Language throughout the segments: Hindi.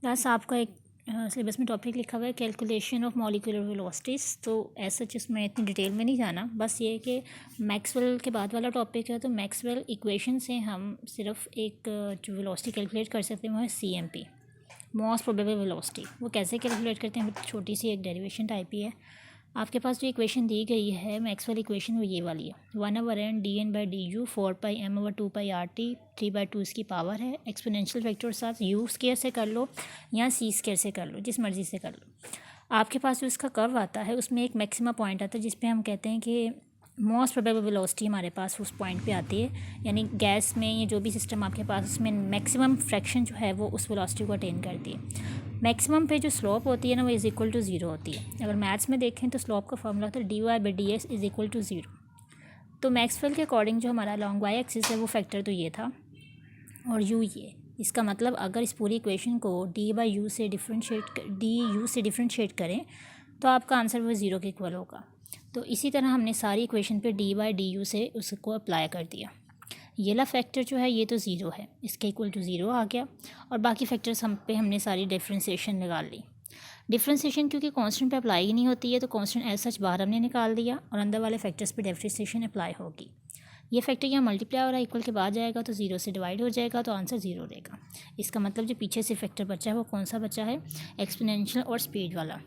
प्लस आपका एक सिलेबस में टॉपिक लिखा हुआ है कैलकुलेशन ऑफ मॉलिक्यूलर वेलोसिटीज़। तो ऐसा इसमें इतनी डिटेल में नहीं जाना, बस ये कि मैक्सवेल के बाद वाला टॉपिक है। तो मैक्सवेल इक्वेशन से हम सिर्फ एक जो वेलोसिटी कैलकुलेट कर सकते हैं वो है CMP, मोस्ट प्रोबेबल वेलोसिटी। वो कैसे कैलकुलेट करते हैं, छोटी सी एक डेरिवेशन टाइप ही है। आपके पास जो इक्वेशन दी गई है मैक्सवेल इक्वेशन वो ये वाली है, 1/n dN/du 4πm/2πRT 3/2 इसकी पावर है। एक्सपोनेंशियल फैक्टर साथ u स्केयर से कर लो या c स्केयर से कर लो, जिस मर्ज़ी से कर लो। आपके पास जो इसका कर्व आता है उसमें एक मैक्सिमा पॉइंट आता है जिस पे हम कहते हैं कि मोस्ट प्रोबेबल वेलोसिटी हमारे पास उस पॉइंट पे आती है, यानी गैस में या जो भी सिस्टम आपके पास उसमें मैक्सिमम फ्रैक्शन जो है वो उस वेलोसिटी को अटेन करती है। मैक्सिमम पे जो स्लोप होती है ना वो इज़ इक्वल टू 0 होती है। अगर मैथ्स में देखें तो स्लोप का फॉर्मूला होता है dy/dx इज़ इक्वल टू 0। तो मैक्सवेल के अकॉर्डिंग जो हमारा लॉन्ग वाई एक्सिस है वो फैक्टर तो ये था और u ये। इसका मतलब अगर इस पूरी इक्वेशन को du से डिफ्रेंशिएट करें तो आपका आंसर वो 0 के इक्वल होगा। तो इसी तरह हमने सारी इक्वेशन पे dy/du से उसको अप्लाई कर दिया। ये वाला फैक्टर जो है ये तो 0 है, इसके इक्वल टू 0 आ गया। और बाकी फैक्टर्स हमने सारी डिफ्रेंशिएशन निकाल ली। डिफ्रेंशिएशन क्योंकि कांस्टेंट पे अप्लाई ही नहीं होती है तो कांस्टेंट एज सच बाहर हमने निकाल दिया और अंदर वाले फैक्टर्स पे डिफ्रेंशिएशन अप्लाई होगी। ये फैक्टर यहाँ मल्टीप्लाई हो रहा है, इक्वल के बाद जाएगा तो 0 से डिवाइड हो जाएगा तो आंसर 0 रहेगा। इसका मतलब जो पीछे से फैक्टर बचा है वो कौन सा बचा है, एक्सपोनेंशियल और स्पीड वाला।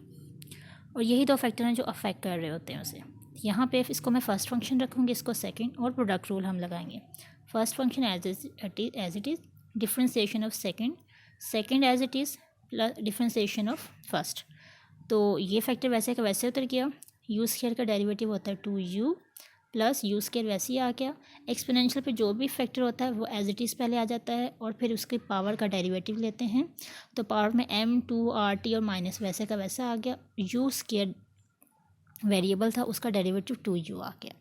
और यही दो फैक्टर हैं जो अफेक्ट कर रहे होते हैं उसे। यहाँ पे इसको मैं फर्स्ट फंक्शन रखूँगी, इसको सेकंड, और प्रोडक्ट रूल हम लगाएंगे। First function as it is differentiation of second as it is plus differentiation of first. तो ये फैक्टर वैसे का वैसे उतर गया। u स्क्वायर का डेरिवेटिव होता है 2u प्लस u स्क्वायर वैसे ही आ गया। एक्सपोनेंशियल पे जो भी फैक्टर होता है वो एज इट इज़ पहले आ जाता है और फिर उसकी पावर का डेरिवेटिव लेते हैं। तो पावर में m2RT और माइनस वैसे का वैसा आ गया। u स्क्वायर वेरिएबल था उसका डेरिवेटिव 2u आ गया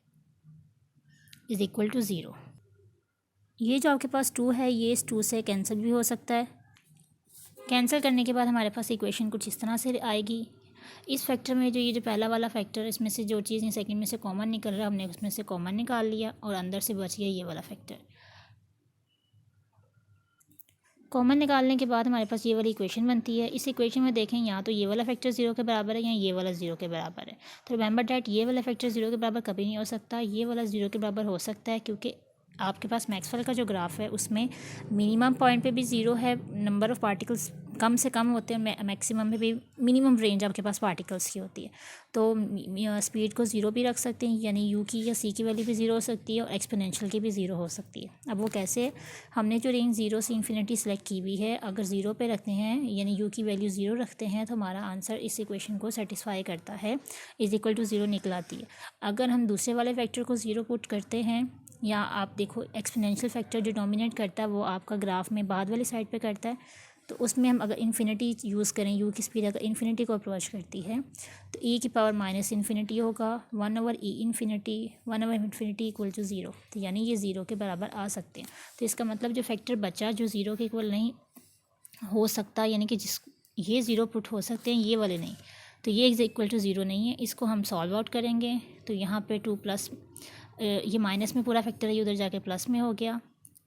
इज़ इक्वल टू 0। ये जो आपके पास 2 है ये इस 2 से कैंसिल भी हो सकता है। कैंसिल करने के बाद हमारे पास इक्वेशन कुछ इस तरह से आएगी। इस फैक्टर में जो ये जो पहला वाला फैक्टर इसमें से जो चीज़ सेकंड में से कॉमन निकल रहा है हमने उसमें से कॉमन निकाल लिया और अंदर से बच गया ये वाला फैक्टर। कॉमन निकालने के बाद हमारे पास ये वाली इक्वेशन बनती है। इस इक्वेशन में देखें यहाँ तो ये वाला फैक्टर 0 के बराबर है या ये वाला 0 के बराबर है। तो रिमेंबर डैट ये वाला फैक्टर 0 के बराबर कभी नहीं हो सकता, ये वाला 0 के बराबर हो सकता है क्योंकि आपके पास मैक्सवेल का जो ग्राफ है उसमें मिनिमम पॉइंट पे भी 0 है, नंबर ऑफ़ पार्टिकल्स कम से कम होते हैं, मैक्सिमम में भी मिनिमम रेंज आपके पास पार्टिकल्स की होती है। तो स्पीड को 0 भी रख सकते हैं, यानी u की या c की वैल्यू भी 0 हो सकती है और एक्सपोनेंशियल की भी 0 हो सकती है। अब वो कैसे, हमने जो रेंज 0 से इन्फिनिटी सेलेक्ट की हुई है अगर 0 पे रखते हैं यानी u की वैल्यू 0 रखते हैं तो हमारा आंसर इस इक्वेशन को सेटिस्फाई करता है, इज़ इक्वल टू 0 निकल आती है। अगर हम दूसरे वाले फैक्टर को 0 पुट करते हैं या आप देखो एक्सपोनेंशियल फैक्टर जो डोमिनेट करता है वो आपका ग्राफ में बाद वाली साइड पे करता है, तो उसमें हम अगर इन्फिनिटी यूज़ करें, u की स्पीड अगर इन्फिनिटी को अप्रोच करती है तो e की पावर माइनस इन्फिनिटी होगा 1/e इन्फिनिटी 1/इन्फिनिटी इक्वल टू 0। तो यानी ये 0 के बराबर आ सकते हैं। तो इसका मतलब जो फैक्टर बचा जो 0 के इक्वल नहीं हो सकता, यानी कि जिस ये 0 पुट हो सकते हैं ये वाले नहीं, तो ये इज़ इक्वल टू 0 नहीं है। इसको हम सॉल्व आउट करेंगे तो यहाँ पे 2 प्लस ये माइनस में पूरा फैक्टर है ये उधर जाके प्लस में हो गया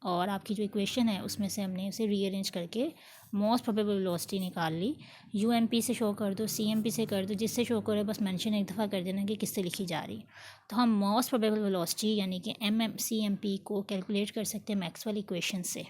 और आपकी जो इक्वेशन है उसमें से हमने उसे रीअरेंज करके मोस्ट प्रोबेबल वेलोसिटी निकाल ली। UMP से शो कर दो, CMP से कर दो, जिससे शो करे बस मेंशन एक दफ़ा कर देना कि किससे लिखी जा रही है। तो हम मोस्ट प्रोबेबल वेलोसिटी यानी कि MCMP को कैलकुलेट कर सकते हैं मैक्सवेल इक्वेशन से।